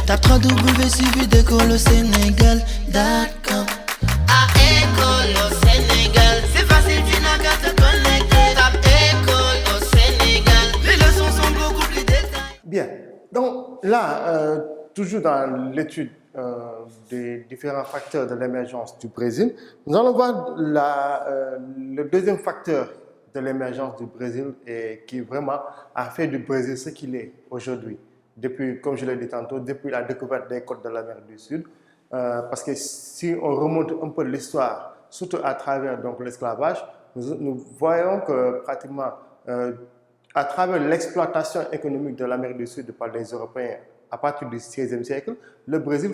Tape www.suividecolosénégal.com. À École au Sénégal, c'est facile, tu n'as qu'à te connecter. Tape École au Sénégal, les leçons sont beaucoup plus détaillées. Bien, donc là, toujours dans l'étude des différents facteurs de l'émergence du Brésil, nous allons voir le deuxième facteur de l'émergence du Brésil et qui vraiment a fait du Brésil ce qu'il est aujourd'hui. Depuis, comme je l'ai dit tantôt, depuis la découverte des côtes de l'Amérique du Sud, parce que si on remonte un peu l'histoire, surtout à travers l'esclavage, nous voyons que pratiquement à travers l'exploitation économique de l'Amérique du Sud par les Européens à partir du XVIe siècle, le Brésil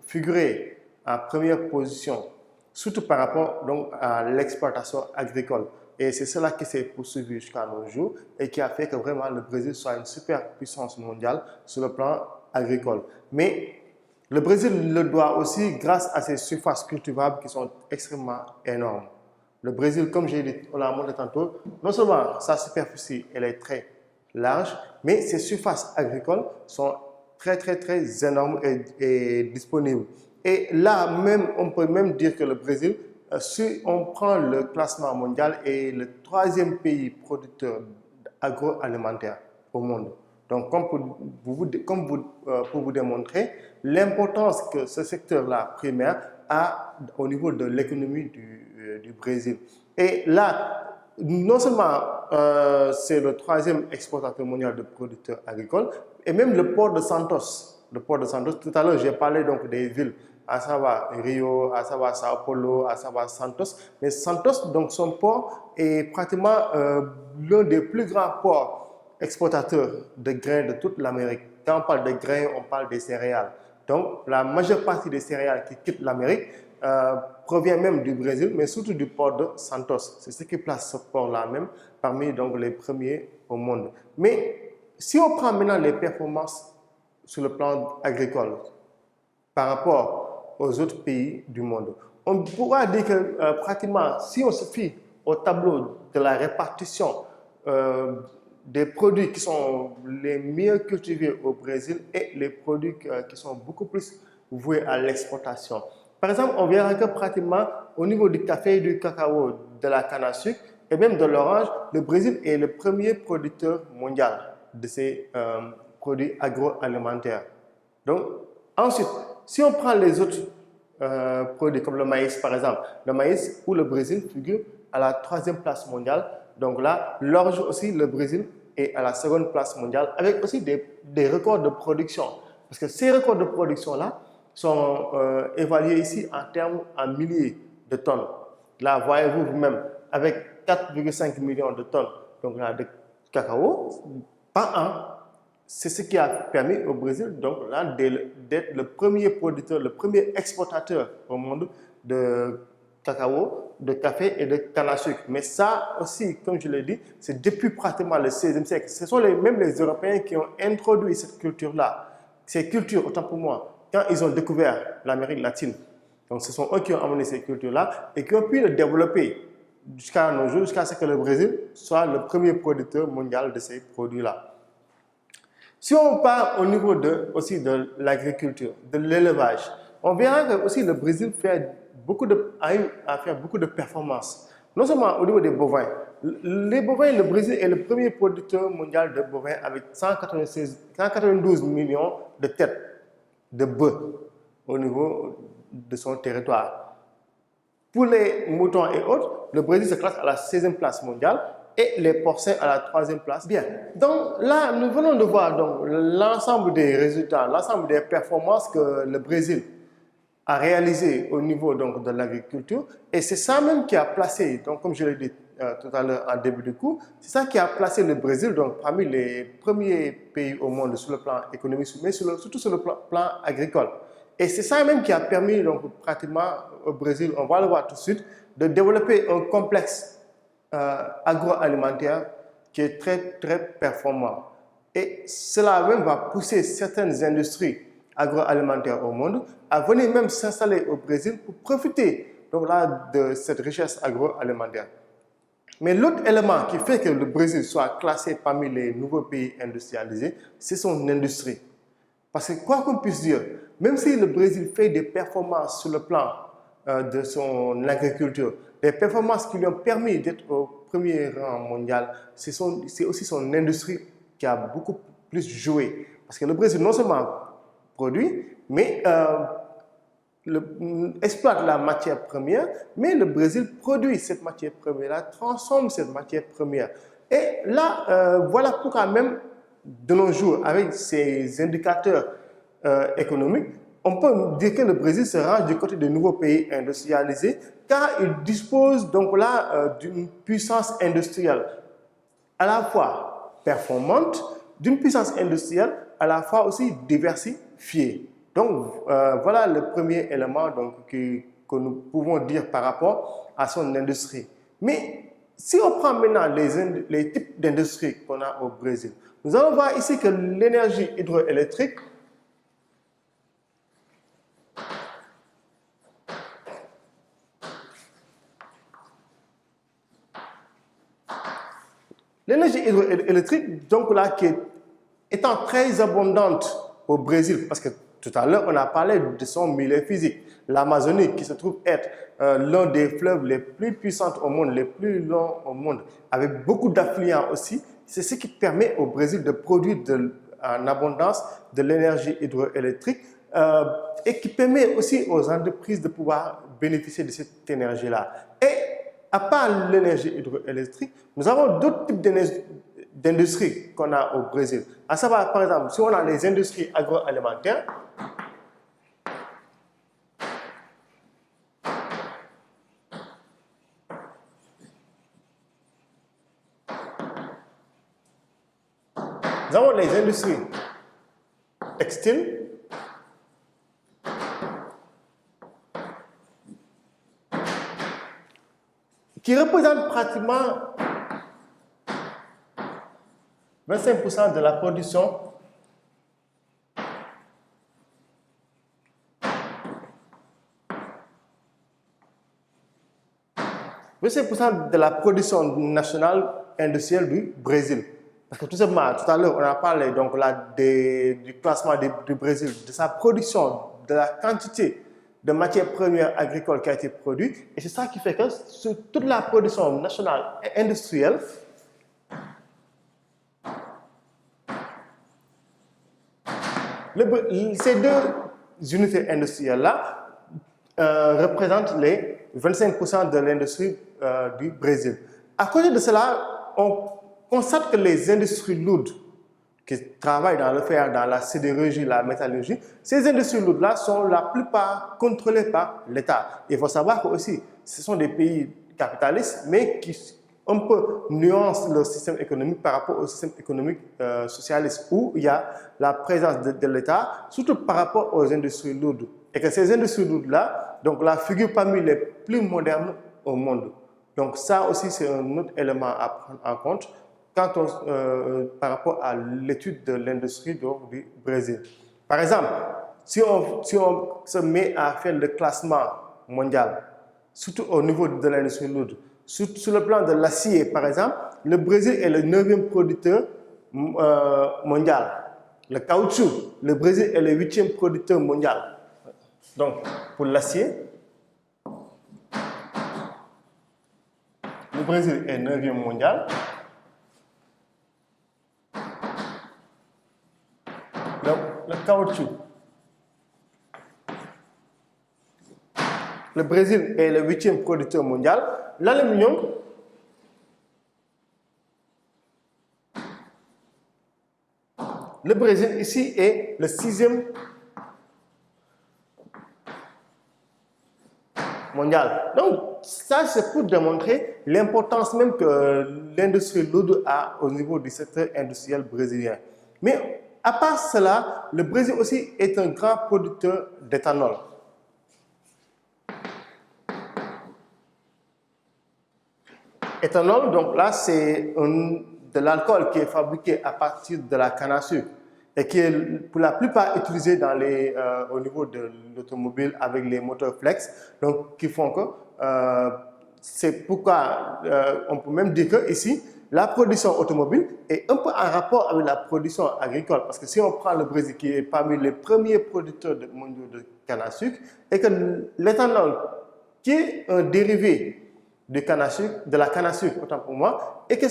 figurait en première position, surtout par rapport donc, à l'exploitation agricole. Et c'est cela qui s'est poursuivi jusqu'à nos jours et qui a fait que vraiment le Brésil soit une superpuissance mondiale sur le plan agricole. Mais le Brésil le doit aussi grâce à ses surfaces cultivables qui sont extrêmement énormes. Le Brésil, comme j'ai dit, on l'a montré tantôt, non seulement sa superficie elle est très large, mais ses surfaces agricoles sont très énormes et disponibles. Et là même, on peut même dire que le Brésil, si on prend le classement mondial, est le troisième pays producteur agroalimentaire au monde. Donc, pour vous démontrer l'importance que ce secteur-là primaire a au niveau de l'économie du Brésil. Et là, non seulement c'est le troisième exportateur mondial de producteurs agricoles, et même le port de Santos. Le port de Santos, tout à l'heure, j'ai parlé donc des villes, à savoir Rio, à savoir Sao Paulo, à savoir Santos. Mais Santos, donc son port, est pratiquement l'un des plus grands ports exportateurs de grains de toute l'Amérique. Quand on parle de grains, on parle des céréales. Donc, la majeure partie des céréales qui quittent l'Amérique provient même du Brésil, mais surtout du port de Santos. C'est ce qui place ce port-là même parmi donc, les premiers au monde. Mais si on prend maintenant les performances sur le plan agricole par rapport aux autres pays du monde, on pourra dire que pratiquement, si on se fie au tableau de la répartition des produits qui sont les mieux cultivés au Brésil et les produits qui sont beaucoup plus voués à l'exportation. Par exemple, on verra que pratiquement au niveau du café, du cacao, de la canne à sucre et même de l'orange, le Brésil est le premier producteur mondial de ces produits agroalimentaires. Donc, ensuite, si on prend les autres produits comme le maïs par exemple, le maïs où le Brésil figure à la 3e place mondiale. Donc là, l'orge aussi, le Brésil est à la 2e place mondiale avec aussi des records de production. Parce que ces records de production-là sont évalués ici en milliers de tonnes. Là, voyez-vous vous-même, avec 4,5 millions de tonnes donc là, de cacao par an. C'est ce qui a permis au Brésil donc, d'être le premier producteur, le premier exportateur au monde de cacao, de café et de canne à sucre. Mais ça aussi, comme je l'ai dit, c'est depuis pratiquement le XVIe siècle. Ce sont même les Européens qui ont introduit cette culture-là. Ces cultures, autant pour moi, quand ils ont découvert l'Amérique latine. Donc ce sont eux qui ont amené ces cultures-là et qui ont pu le développer jusqu'à nos jours, jusqu'à ce que le Brésil soit le premier producteur mondial de ces produits-là. Si on part au niveau aussi de l'agriculture, de l'élevage, on verra que aussi le Brésil a eu à faire beaucoup de performances. Non seulement au niveau des bovins. Les bovins, le Brésil est le premier producteur mondial de bovins avec 192 millions de têtes de bœufs au niveau de son territoire. Pour les moutons et autres, le Brésil se classe à la 16e place mondiale et les porcins à la 3e place. Bien, donc là, nous venons de voir l'ensemble des résultats, l'ensemble des performances que le Brésil a réalisées au niveau donc, de l'agriculture. Et c'est ça même qui a placé, donc, comme je l'ai dit tout à l'heure en début de cours, c'est ça qui a placé le Brésil donc, parmi les premiers pays au monde sur le plan économique, mais surtout sur le plan agricole. Et c'est ça même qui a permis donc, pratiquement au Brésil, on va le voir tout de suite, de développer un complexe agroalimentaire qui est très performant. Et cela même va pousser certaines industries agroalimentaires au monde à venir même s'installer au Brésil pour profiter donc là, de cette richesse agroalimentaire. Mais l'autre élément qui fait que le Brésil soit classé parmi les nouveaux pays industrialisés, c'est son industrie. Parce que quoi qu'on puisse dire, même si le Brésil fait des performances sur le plan de son agriculture, des performances qui lui ont permis d'être au premier rang mondial, c'est aussi son industrie qui a beaucoup plus joué. Parce que le Brésil non seulement produit, mais exploite la matière première, mais le Brésil produit cette matière première-là, transforme cette matière première. Et là, voilà pourquoi même de nos jours, avec ces indicateurs économiques, on peut dire que le Brésil se range du côté des nouveaux pays industrialisés, car il dispose donc là d'une puissance industrielle à la fois performante, d'une puissance industrielle à la fois aussi diversifiée. Donc voilà le premier élément donc, que nous pouvons dire par rapport à son industrie. Mais si on prend maintenant les types d'industries qu'on a au Brésil, nous allons voir ici que l'énergie hydroélectrique donc là, qui étant très abondante au Brésil, parce que tout à l'heure, on a parlé de son milieu physique. L'Amazonie, qui se trouve être l'un des fleuves les plus puissants au monde, les plus longs au monde, avec beaucoup d'affluents aussi, c'est ce qui permet au Brésil de produire en abondance de l'énergie hydroélectrique et qui permet aussi aux entreprises de pouvoir bénéficier de cette énergie-là. Et à part l'énergie hydroélectrique, nous avons d'autres types d'industries qu'on a au Brésil. À savoir, par exemple, si on a les industries agroalimentaires, nous avons les industries textiles, qui représentent pratiquement 25% de la production nationale industrielle du Brésil. Parce que tout simplement, tout à l'heure, on a parlé donc là du classement du Brésil, de sa production, de la quantité de matières premières agricoles qui a été produite. Et c'est ça qui fait que sur toute la production nationale et industrielle, ces deux unités industrielles-là représentent les 25% de l'industrie du Brésil. À côté de cela, on constate que les industries lourdes qui travaillent dans le fer, dans la sidérurgie, la métallurgie, ces industries lourdes-là sont la plupart contrôlées par l'État. Il faut savoir que aussi, ce sont des pays capitalistes, mais qui un peu nuancent leur système économique par rapport au système économique socialiste, où il y a la présence de l'État, surtout par rapport aux industries lourdes. Et que ces industries lourdes-là, donc là, figurent parmi les plus modernes au monde. Donc ça aussi, c'est un autre élément à prendre en compte par rapport à l'étude de l'industrie du Brésil. Par exemple, si on se met à faire le classement mondial, surtout au niveau de l'industrie lourde, sur le plan de l'acier, par exemple, le Brésil est le 9e producteur mondial. Le caoutchouc, le Brésil est le 8e producteur mondial. Donc, pour l'acier, le Brésil est 9e mondial. Le caoutchouc, le Brésil est le 8e producteur mondial. L'aluminium, le Brésil ici est le 6e mondial. Donc, ça, c'est pour démontrer l'importance même que l'industrie lourde a au niveau du secteur industriel brésilien. Mais à part cela, le Brésil aussi est un grand producteur d'éthanol. Éthanol, donc là, c'est de l'alcool qui est fabriqué à partir de la canne à sucre et qui est pour la plupart utilisé au niveau de l'automobile avec les moteurs flex, donc qui font que c'est pourquoi on peut même dire que ici la production automobile est un peu en rapport avec la production agricole. Parce que si on prend le Brésil, qui est parmi les premiers producteurs mondiaux de canne à sucre, et que l'éthanol, qui est un dérivé de la canne à sucre, autant pour moi, et que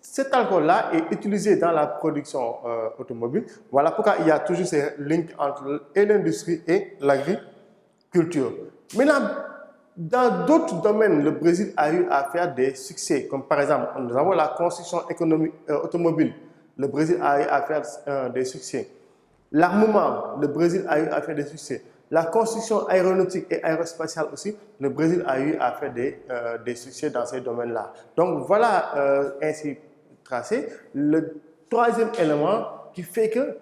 cet alcool-là est utilisé dans la production automobile. Voilà pourquoi il y a toujours ces liens entre l'industrie et l'agriculture. Maintenant, dans d'autres domaines, le Brésil a eu à faire des succès, comme par exemple, nous avons la construction automobile. Le Brésil a eu à faire des succès. L'armement, le Brésil a eu à faire des succès. La construction aéronautique et aérospatiale aussi, le Brésil a eu à faire des succès dans ces domaines-là. Donc voilà ainsi tracé le troisième élément qui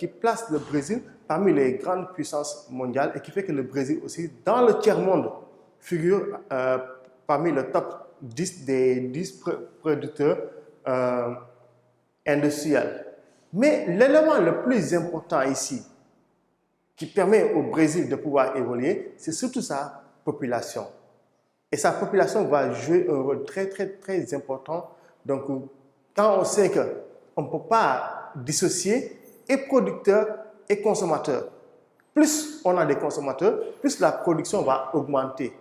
place le Brésil parmi les grandes puissances mondiales et qui fait que le Brésil aussi, dans le tiers-monde, figure parmi le top 10 des 10 producteurs industriels. Mais l'élément le plus important ici, qui permet au Brésil de pouvoir évoluer, c'est surtout sa population. Et sa population va jouer un rôle très, très, très important. Donc, quand on sait qu'on ne peut pas dissocier et producteurs et consommateurs, plus on a des consommateurs, plus la production va augmenter.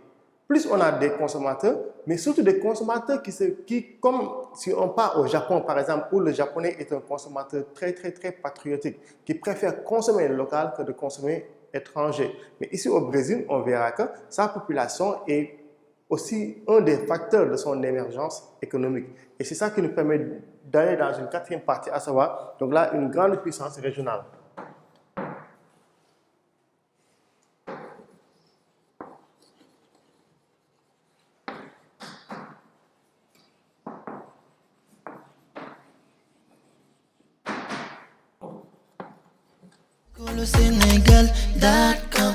Plus on a des consommateurs, mais surtout des consommateurs qui, comme si on part au Japon par exemple, où le japonais est un consommateur très très très patriotique, qui préfère consommer local que de consommer étranger. Mais ici au Brésil, on verra que sa population est aussi un des facteurs de son émergence économique. Et c'est ça qui nous permet d'aller dans une quatrième partie, à savoir, donc là, une grande puissance régionale. Senegal.com.